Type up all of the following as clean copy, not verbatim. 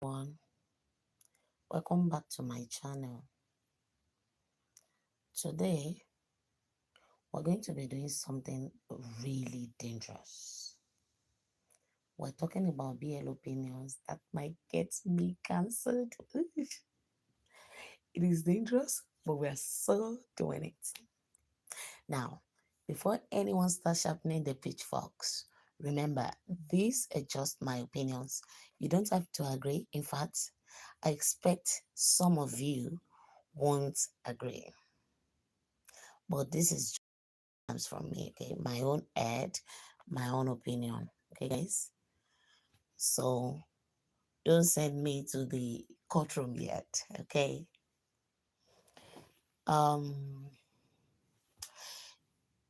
Everyone, welcome back to my channel. Today we're going to be doing something really dangerous. We're talking about BL opinions that might get me cancelled. It is dangerous, but we're so doing it. Now, before anyone starts sharpening the pitchforks, remember, these are just my opinions. You don't have to agree. In fact, I expect some of you won't agree. But this is comes from me, okay? My own head, my own opinion, okay, guys? So don't send me to the courtroom yet, okay? Um,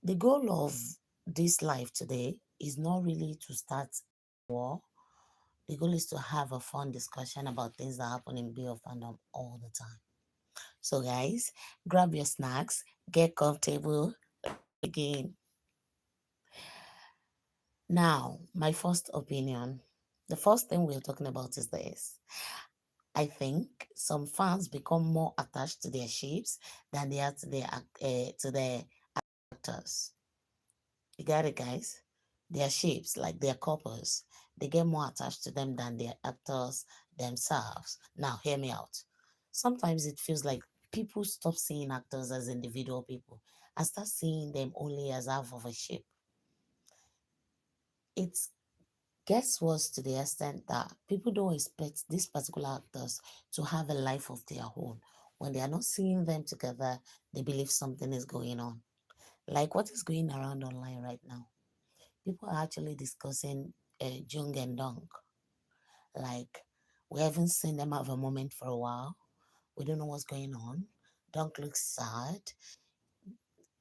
the goal of this life today is not really to start war. The goal is to have a fun discussion about things that happen in Bay of Fandom all the time. So, guys, grab your snacks, get comfortable again. Now, my first opinion. The first thing we're talking about is this. I think some fans become more attached to their ships than they are to their actors. You got it, guys? Their ships, like their couples, they get more attached to them than their actors themselves. Now, hear me out. Sometimes it feels like people stop seeing actors as individual people and start seeing them only as half of a ship. It's gets worse to the extent that people don't expect these particular actors to have a life of their own. When they are not seeing them together, they believe something is going on. Like what is going around online right now? People are actually discussing Jung and Dong. Like, we haven't seen them have a moment for a while. We don't know what's going on. Dong looks sad.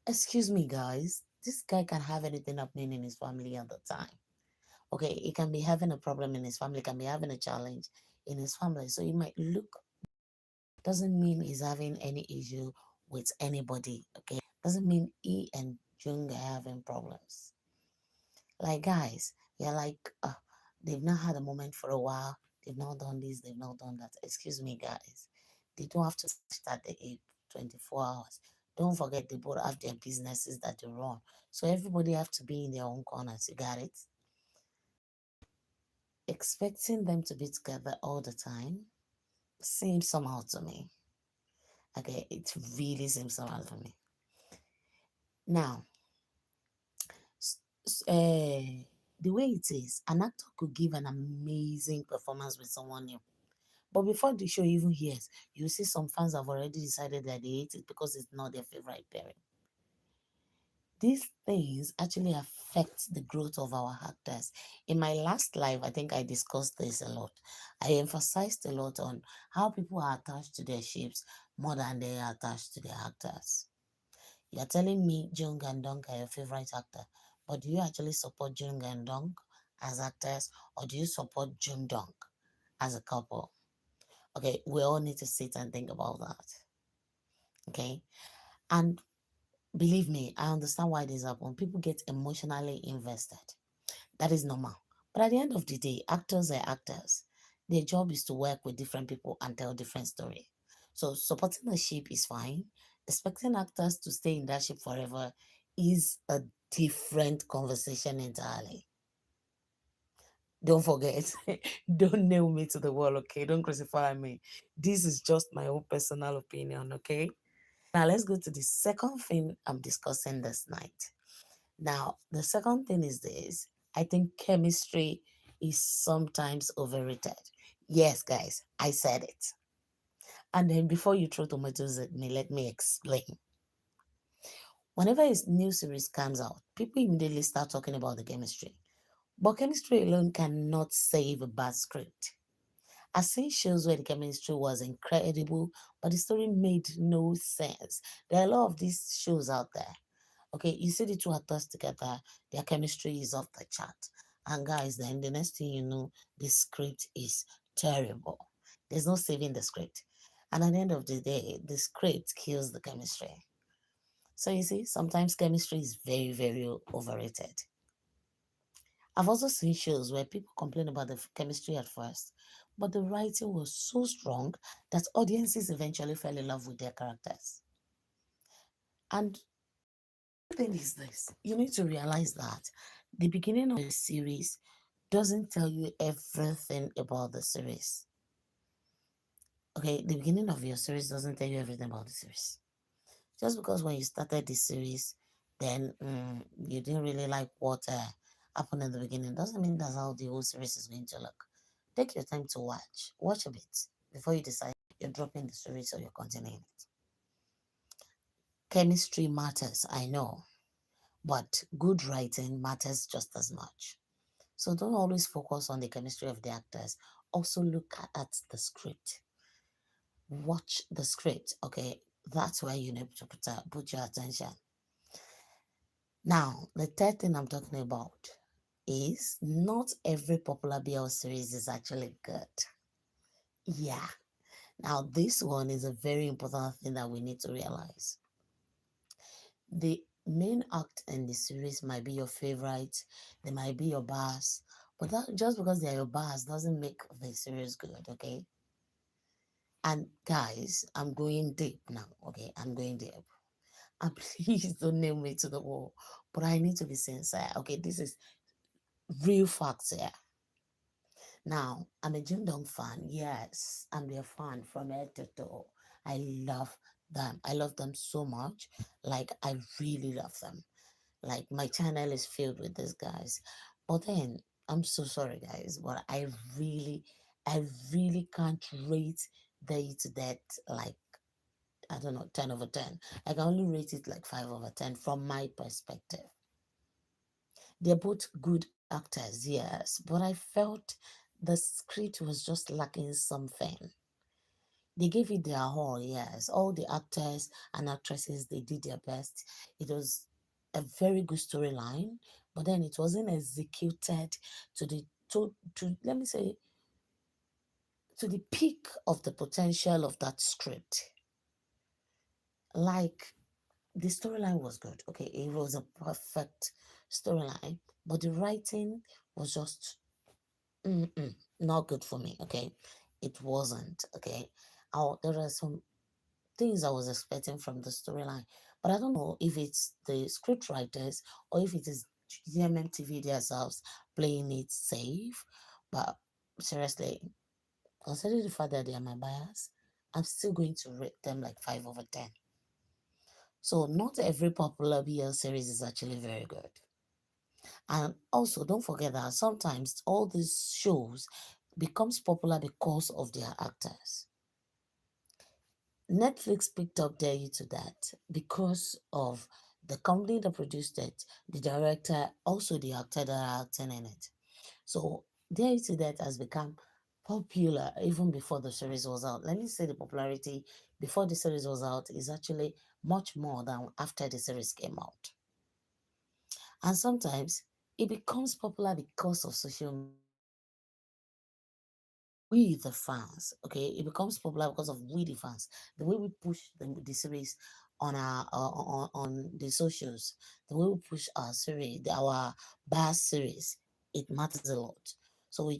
Excuse me, guys. This guy can have anything happening in his family at the time. Okay, he can be having a problem in his family, can be having a challenge in his family. So he might look, doesn't mean he's having any issue with anybody. Okay, doesn't mean he and Jung are having problems. Like, guys, you're like, they've not had a moment for a while. They've not done this, they've not done that. Excuse me, guys. They don't have to start the 24 hours. Don't forget, they both have their businesses that they run. So everybody have to be in their own corners. You got it? Expecting them to be together all the time seems somehow to me. Okay, it really seems somehow to me. Now, the way it is, an actor could give an amazing performance with someone new. But before the show even hears, you see some fans have already decided that they hate it because it's not their favorite pairing. These things actually affect the growth of our actors. In my last live, I think I discussed this a lot. I emphasized a lot on how people are attached to their ships more than they are attached to their actors. You're telling me Jung and Dong are your favorite actor, but do you actually support Jung and Dong as actors, or do you support Jung Dong as a couple? Okay, we all need to sit and think about that. Okay, and believe me, I understand why this happens. People get emotionally invested. That is normal. But at the end of the day, actors are actors. Their job is to work with different people and tell different story. So supporting a ship is fine. Expecting actors to stay in that ship forever is a different conversation entirely. Don't forget, don't nail me to the wall, okay? Don't crucify me. This is just my own personal opinion, okay? Now let's go to the second thing I'm discussing this night. Now, the second thing is this. I think chemistry is sometimes overrated. Yes, guys, I said it. And then before you throw tomatoes at me, let me explain. Whenever a new series comes out, people immediately start talking about the chemistry. But chemistry alone cannot save a bad script. I've seen shows where the chemistry was incredible, but the story made no sense. There are a lot of these shows out there. Okay, you see the two actors together, their chemistry is off the chart. And guys, then the next thing you know, the script is terrible. There's no saving the script. And at the end of the day, the script kills the chemistry. So you see, sometimes chemistry is very, very overrated. I've also seen shows where people complain about the chemistry at first, but the writing was so strong that audiences eventually fell in love with their characters. And the thing is this, you need to realize that the beginning of a series doesn't tell you everything about the series. Okay, the beginning of your series doesn't tell you everything about the series. Just because when you started the series, then you didn't really like what happened in the beginning, doesn't mean that's how the whole series is going to look. Take your time to watch a bit before you decide you're dropping the series or you're continuing it. Chemistry matters, I know, but good writing matters just as much. So don't always focus on the chemistry of the actors. Also look at the script. Watch the script, okay? That's where you need to put your attention. Now, the third thing I'm talking about is not every popular BL series is actually good. Yeah. Now, this one is a very important thing that we need to realize. The main act in the series might be your favorite, they might be your boss, but that, just because they're your boss doesn't make the series good, okay? And guys, I'm going deep now, okay? I'm going deep. And please don't name me to the wall, but I need to be sincere, okay? This is real facts here. Now, I'm a Jim Dong fan. Yes, I'm their fan from head to toe. I love them. I love them so much. Like, I really love them. Like, my channel is filled with these guys. But then, I'm so sorry, guys, but I really can't rate the to that, like, I don't know, 10 over 10. I can only rate it like 5 over 10 from my perspective. They're both good actors, yes, but I felt the script was just lacking something. They gave it their all, yes. All the actors and actresses, they did their best. It was a very good storyline, but then it wasn't executed to the to let me say to the peak of the potential of that script. Like the storyline was good, okay, it was a perfect storyline, but the writing was just not good for me, okay? It wasn't, okay? There are some things I was expecting from the storyline, but I don't know if it's the script writers or if it is GMMTV themselves playing it safe. But seriously, considering the fact that they are my buyers, I'm still going to rate them like 5 over 10. So not every popular BL series is actually very good. And also, don't forget that sometimes all these shows becomes popular because of their actors. Netflix picked up Dare You to That because of the company that produced it, the director, also the actor that are acting in it. So Dare You to That has become popular even before the series was out. Let me say the popularity before the series was out is actually much more than after the series came out. And sometimes it becomes popular because of social media. We the fans, okay, it becomes popular because of we the fans, the way we push the series on our on the socials, the way we push our series, our bar series, it matters a lot. So we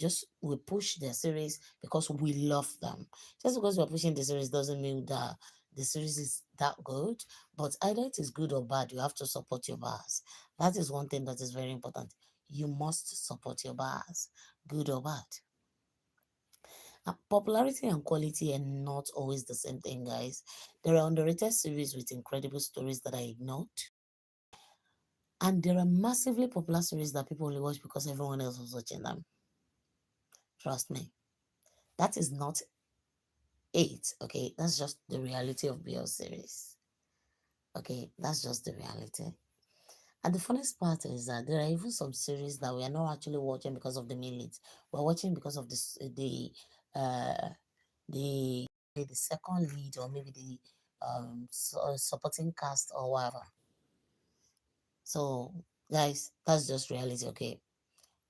push the series because we love them. Just because we're pushing the series doesn't mean that the series is that good, but either it is good or bad, you have to support your bars. That is one thing that is very important. You must support your bars, good or bad. Popularity and quality are not always the same thing, guys. There are underrated series with incredible stories that are ignored, and there are massively popular series that people only watch because everyone else was watching them. Trust me, that is not it, okay? That's just the reality of BL series, okay? That's just the reality. And the funniest part is that there are even some series that we are not actually watching because of the main leads. We're watching because of this, uh, the the second lead or maybe the supporting cast or whatever. So, guys, that's just reality, okay?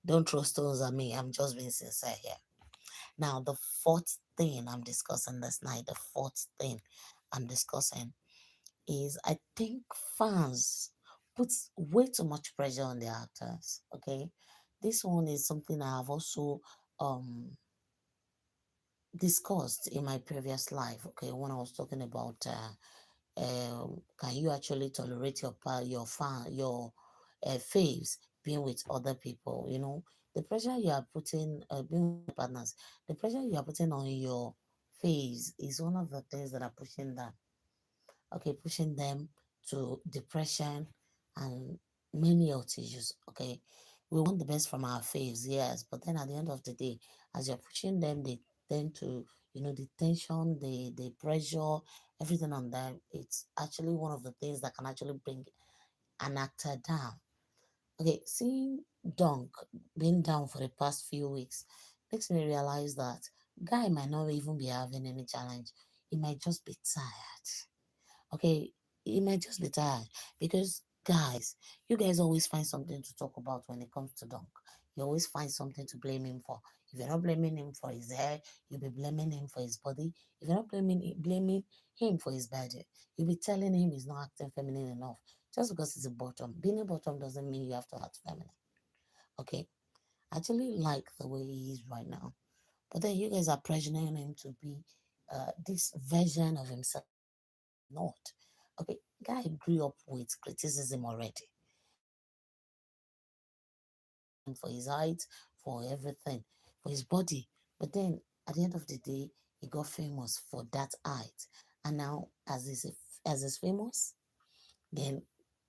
Don't throw stones at me. I'm just being sincere here. Now, the fourth thing I'm discussing this night, the fourth thing I'm discussing is I think fans put way too much pressure on their actors, okay? This one is something I have also um discussed in my previous life. Okay, when I was talking about can you actually tolerate your faves being with other people? The pressure you are putting being with partners, the pressure you are putting on your faves is one of the things that are pushing that. Okay, pushing them to depression and many health issues. Okay, we want the best from our faves, yes, but then at the end of the day, as you're pushing them, they tend to, the tension, the pressure, everything on them. It's actually one of the things that can actually bring an actor down. Okay, seeing Dunk being down for the past few weeks makes me realize that guy might not even be having any challenge. He might just be tired. Okay, you might just be tired because, guys, you guys always find something to talk about when it comes to Dunk. You always find something to blame him for. If you're not blaming him for his hair, you'll be blaming him for his body. If you're not blaming him for his body, you'll be telling him he's not acting feminine enough. Just because he's a bottom. Being a bottom doesn't mean you have to act feminine. Okay? I actually like the way he is right now. But then you guys are pressuring him to be this version of himself not. Okay, guy grew up with criticism already. For his height, for everything, for his body. But then at the end of the day, he got famous for that height. And now as he's famous, then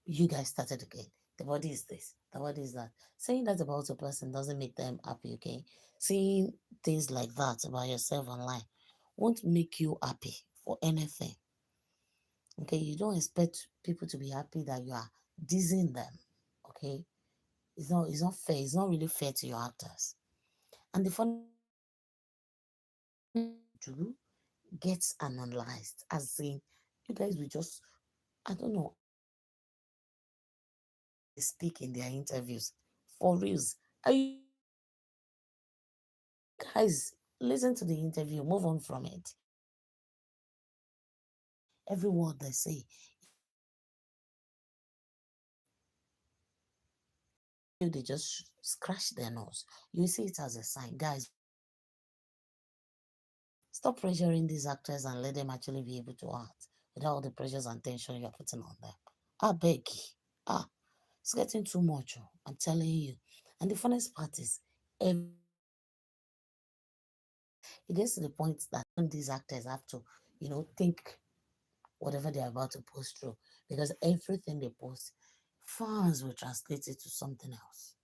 you guys started again. The body is this, the body is that. Saying that about a person doesn't make them happy, okay? Saying things like that about yourself online won't make you happy for anything. Okay, you don't expect people to be happy that you are dissing them. Okay, it's not fair. It's not really fair to your actors. And the funny do gets analyzed, as in you guys will just, I don't know, they speak in their interviews for reals. Are you guys listen to the interview, move on from it. Every word they say, they just scratch their nose. You see it as a sign, guys. Stop pressuring these actors and let them actually be able to act without all the pressures and tension you're putting on them. I beg you. Ah, it's getting too much. I'm telling you. And the funniest part is, it gets to the point that these actors have to, think whatever they're about to post through because everything they post, fans will translate it to something else.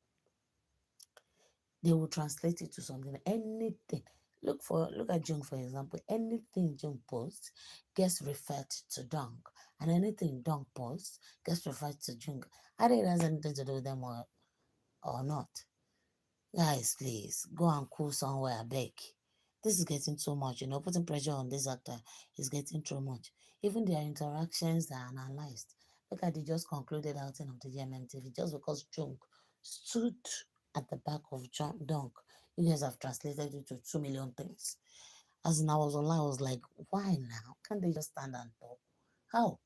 They will translate it to something, anything. Look at Jung, for example. Anything Jung posts gets referred to Dong, and anything Dong posts gets referred to Jung. Either it has anything to do with them or not. Guys, please go and cool somewhere, I beg. This is getting too much, putting pressure on this actor is getting too much. Even their interactions are analyzed. Look at the just concluded outing of the GMMTV just because Jung stood at the back of John Dunk. You guys have translated it to 2 million things. As in, I was online, I was like, why now? Can't they just stand and talk? How?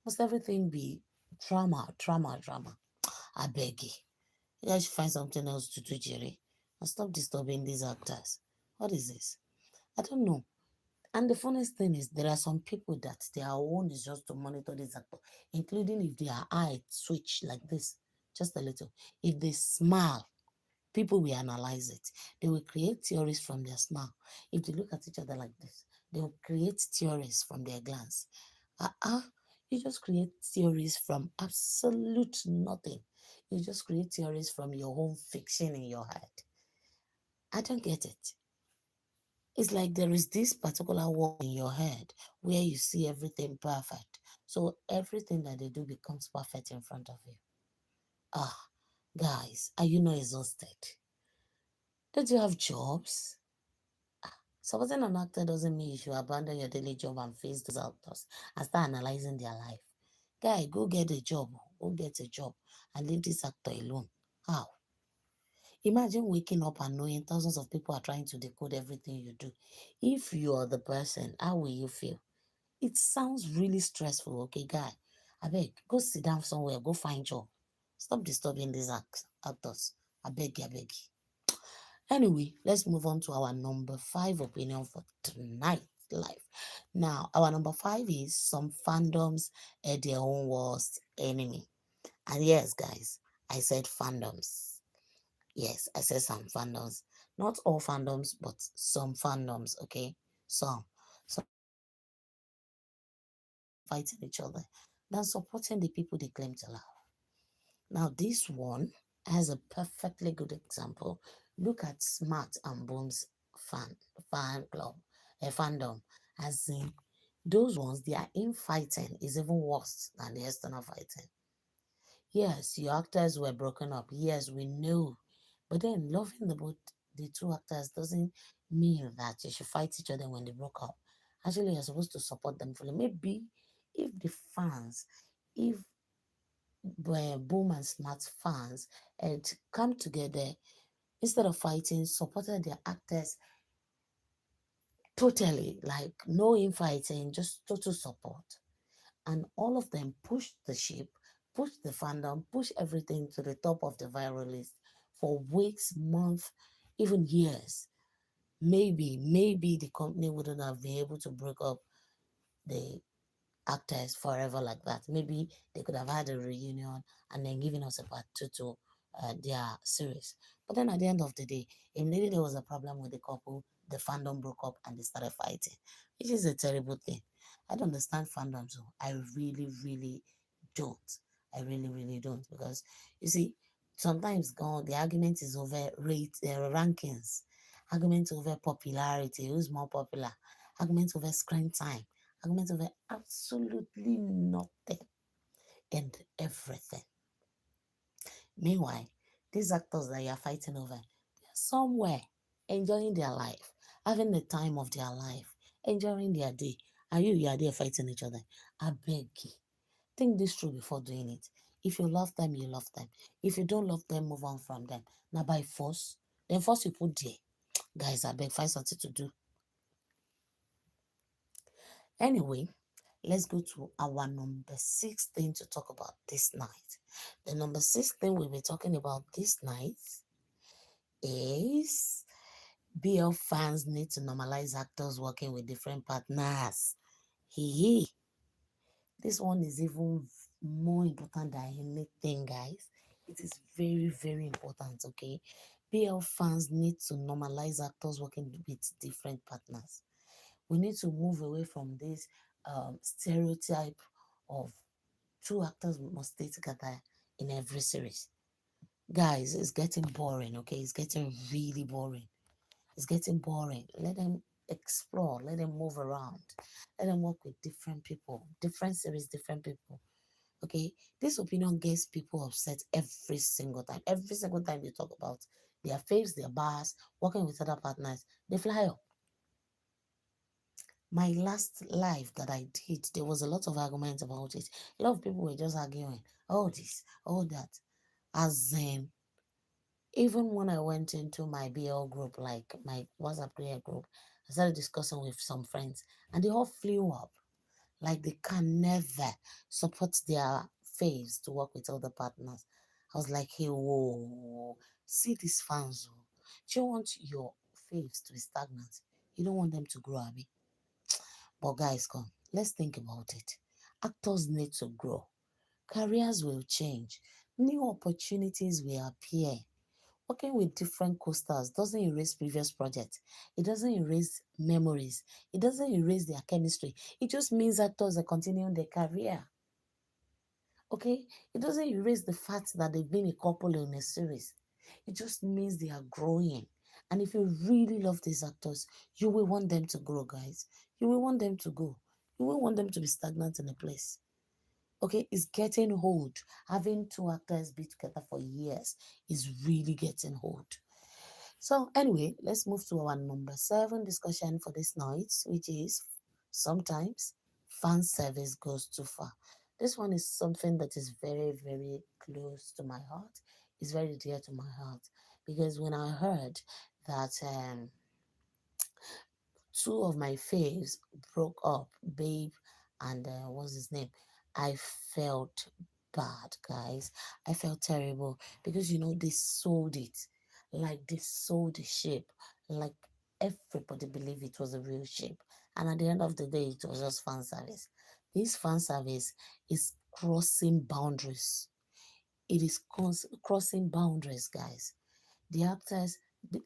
Must everything be drama, drama, drama? I beg you. You guys should find something else to do, Jerry. And stop disturbing these actors. What is this? I don't know. And the funniest thing is, there are some people that their own is just to monitor this actor, including if their eye switch like this, just a little. If they smile, people will analyze it. They will create theories from their smile. If they look at each other like this, they will create theories from their glance. Uh-uh. You just create theories from absolute nothing. You just create theories from your own fiction in your head. I don't get it. It's like there is this particular wall in your head where you see everything perfect. So everything that they do becomes perfect in front of you. Ah, guys, are you not exhausted? Don't you have jobs? Supporting an actor doesn't mean you should abandon your daily job and face those actors and start analyzing their life. Guy, go get a job. Go get a job and leave this actor alone. How? Imagine waking up and knowing thousands of people are trying to decode everything you do. If you are the person, how will you feel? It sounds really stressful, okay, guy? I beg, go sit down somewhere, go find job. Stop disturbing these actors. I beg you, I beg you. Anyway, let's move on to our number five opinion for tonight live. Now, our number five is some fandoms are their own worst enemy. And yes, guys, I said fandoms. Yes, I said some fandoms. Not all fandoms, but some fandoms, okay? Some fandoms are more fighting each other than supporting the people they claim to love. Now, this one has a perfectly good example. Look at Smart and Boom's fan club, a fandom. As in, those ones, their infighting is even worse than the external fighting. Yes, your actors were broken up. Yes, we know. But then loving the two actors doesn't mean that you should fight each other when they broke up. Actually, you're supposed to support them fully. Maybe if the fans, if Boom and Smart fans had come together instead of fighting, supported their actors totally, like no infighting, just total support. And all of them pushed the ship, pushed the fandom, pushed everything to the top of the viral list for weeks, months, even years. Maybe the company wouldn't have been able to break up the actors forever like that. Maybe they could have had a reunion and then given us a part two to their series. But then at the end of the day, immediately there was a problem with the couple, the fandom broke up and they started fighting, which is a terrible thing. I don't understand fandom, so I really don't. I really don't because you see, sometimes gone the argument is over rankings, argument over popularity, who's more popular, argument over screen time, argument over absolutely nothing and everything. Meanwhile, these actors that you're fighting over, they're somewhere enjoying their life, having the time of their life, enjoying their day. And you are there fighting each other. I beg you, think this through before doing it. If you love them, you love them. If you don't love them, move on from them. Now by force, then force you put there. Guys, I beg, find something to do. Anyway, let's go to our number six thing to talk about this night. The number six thing we'll be talking about this night is BL fans need to normalize actors working with different partners. Hey, this one is even more important than anything, guys. It is very important, okay? BL fans need to normalize actors working with different partners. We need to move away from this stereotype of two actors must stay together in every series. Guys, it's getting boring, okay? It's getting really boring. It's getting boring. Let them explore, let them move around, let them work with different people, different series, different people. Okay, this opinion gets people upset every single time. Every single time they talk about their faves, their bars, working with other partners, they fly up. My last live that I did, there was a lot of arguments about it. A lot of people were just arguing, oh this, oh that. As in, even when I went into my BL group, like my WhatsApp prayer group, I started discussing with some friends, and they all flew up. Like they can never support their faves to work with other partners. I was like, hey, whoa, see these fans. Oh. Do you want your faves to be stagnant? You don't want them to grow, Abby. But guys, come, let's think about it. Actors need to grow. Careers will change. New opportunities will appear. Working with different co-stars doesn't erase previous projects. It doesn't erase memories. It doesn't erase their chemistry. It just means actors are continuing their career. Okay? It doesn't erase the fact that they've been a couple in a series. It just means they are growing. And if you really love these actors, you will want them to grow, guys. You will want them to go. You will want them to be stagnant in a place. Okay, it's getting old. Having two actors be together for years is really getting old. So, anyway, let's move to our number seven discussion for this night, which is sometimes fan service goes too far. This one is something that is very close to my heart. It's very dear to my heart because when I heard that two of my faves broke up, Babe and what's his name, I felt bad, guys. I felt terrible because they sold it. Like they sold the ship. Like everybody believed it was a real ship. And at the end of the day, it was just fan service. This fan service is crossing boundaries. It is crossing boundaries, guys. The actors,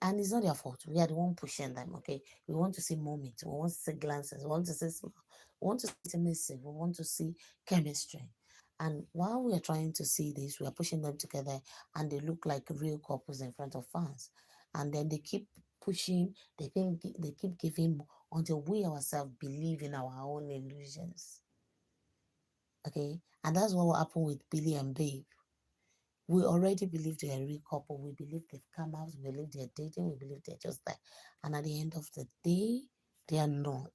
and it's not their fault. We are the one pushing them. Okay, we want to see moments, we want to see glances, we want to see smile, we want to see intimacy, we want to see chemistry. And while we are trying to see this, we are pushing them together, and they look like real couples in front of fans. And then they keep pushing, they keep giving until we ourselves believe in our own illusions. Okay, and that's what will happen with Billy and Babe. We already believe they're a real couple. We believe they've come out. We believe they're dating. We believe they're just there. And at the end of the day, they are not.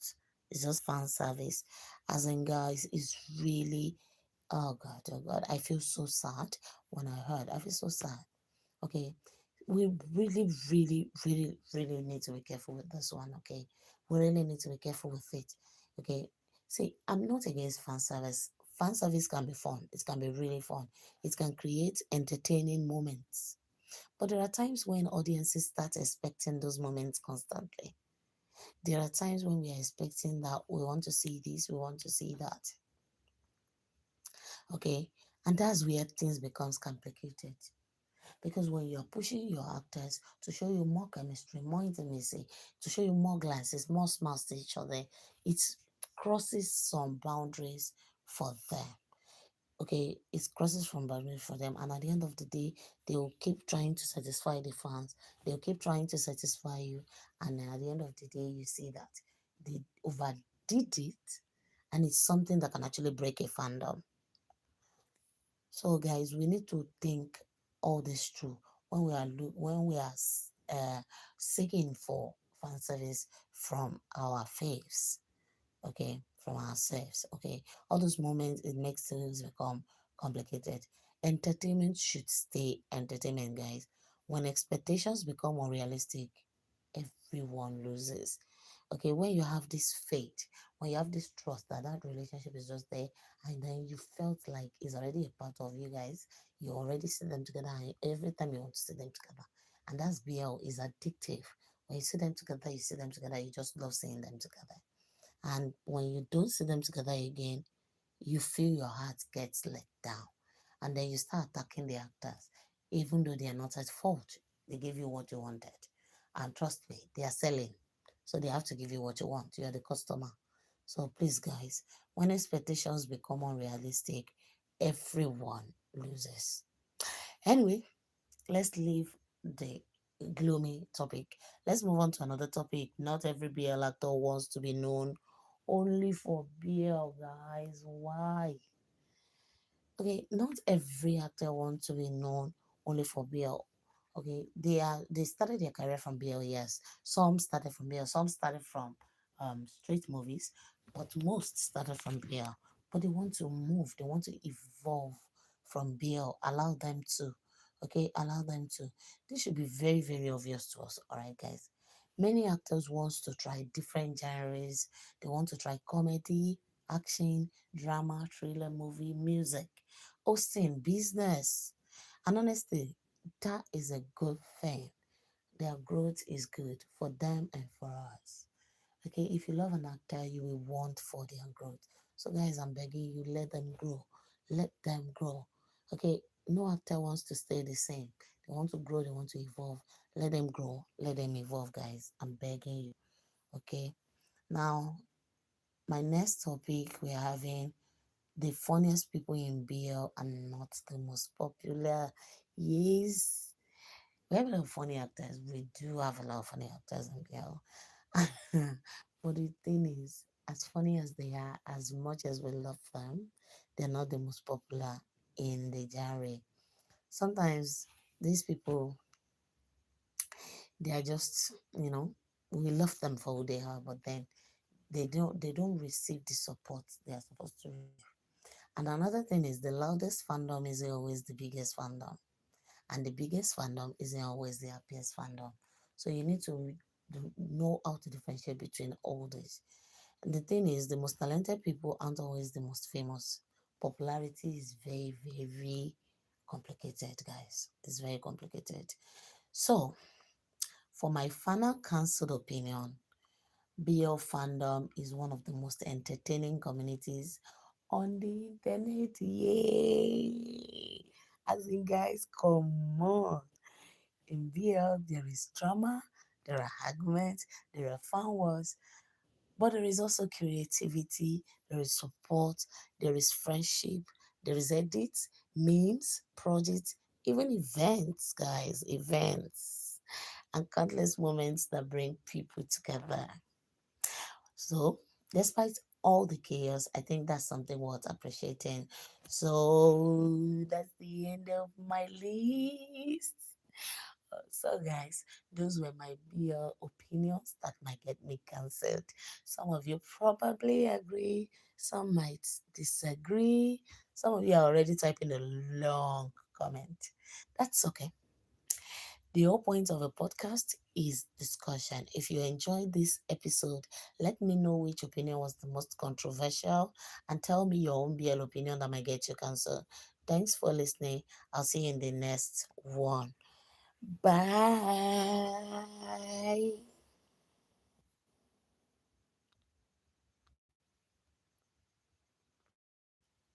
It's just fan service. As in, guys, it's really, oh God, I feel so sad when I heard. I feel so sad. Okay, we really, really, really, really need to be careful with this one. Okay, we really need to be careful with it. Okay, see, I'm not against fan service. Fan service can be fun. It can be really fun. It can create entertaining moments. But there are times when audiences start expecting those moments constantly. There are times when we are expecting that we want to see this, we want to see that. Okay, and that's where things becomes complicated. Because when you're pushing your actors to show you more chemistry, more intimacy, to show you more glances, more smiles to each other, it crosses some boundaries for them. Okay, it crosses from boundaries for them, and at the end of the day, they will keep trying to satisfy the fans. They'll keep trying to satisfy you, and then at the end of the day, you see that they overdid it, and it's something that can actually break a fandom. So, guys, we need to think all this through when we are seeking for fan service from our faves. Okay, from ourselves. Okay, all those moments it makes things become complicated. Entertainment should stay entertainment, guys. When expectations become unrealistic, everyone loses. Okay, when you have this faith, when you have this trust that that relationship is just there, and then you felt like it's already a part of you guys, you already see them together, and every time you want to see them together, and that's BL is addictive. When you see them together, you see them together, you just love seeing them together. And when you don't see them together again, you feel your heart gets let down. And then you start attacking the actors, even though they are not at fault. They give you what you wanted. And trust me, they are selling. So they have to give you what you want. You are the customer. So please, guys, when expectations become unrealistic, everyone loses. Anyway, let's leave the gloomy topic. Let's move on to another topic. Not every BL actor wants to be known only for BL, guys. Why? Okay, not every actor wants to be known only for BL. Okay, they started their career from BL, yes. Some started from BL, some started from straight movies, but most started from BL. But they want to move, they want to evolve from BL. Allow them to. Okay, allow them to. This should be very, very obvious to us, alright, guys. Many actors wants to try different genres. They want to try comedy, action, drama, thriller, movie, music, hosting, business. And honestly, that is a good thing. Their growth is good for them and for us. Okay, if you love an actor, you will want for their growth. So, guys, I'm begging you, let them grow. Let them grow. Okay, no actor wants to stay the same. They want to grow, they want to evolve. Let them grow, let them evolve, guys. I'm begging you. Okay, now, my next topic we're having the funniest people in BL and not the most popular. Yes, we have a lot of funny actors. We do have a lot of funny actors in BL. But the thing is, as funny as they are, as much as we love them, they're not the most popular in the genre. Sometimes these people, they are just, we love them for who they are, but then they don't receive the support they are supposed to receive. And another thing is the loudest fandom isn't always the biggest fandom. And the biggest fandom isn't always the happiest fandom. So you need to know how to differentiate between all this. And the thing is, the most talented people aren't always the most famous, Popularity is very, very complicated, guys. It's very complicated. So, for my final cancelled opinion, BL fandom is one of the most entertaining communities on the internet. Yay! As in, guys, come on. In BL, there is drama, there are arguments, there are fan wars, but there is also creativity, there is support, there is friendship, there is edits, memes, projects, even events, guys, events, and countless moments that bring people together. So, despite all the chaos, I think that's something worth appreciating. So, that's the end of my list. So, guys, those were my BL opinions that might get me cancelled. Some of you probably agree, some might disagree, some of you are already typing a long comment. That's okay. The whole point of a podcast is discussion. If you enjoyed this episode, let me know which opinion was the most controversial and tell me your own BL opinion that might get you cancelled. Thanks for listening. I'll see you in the next one. Bye.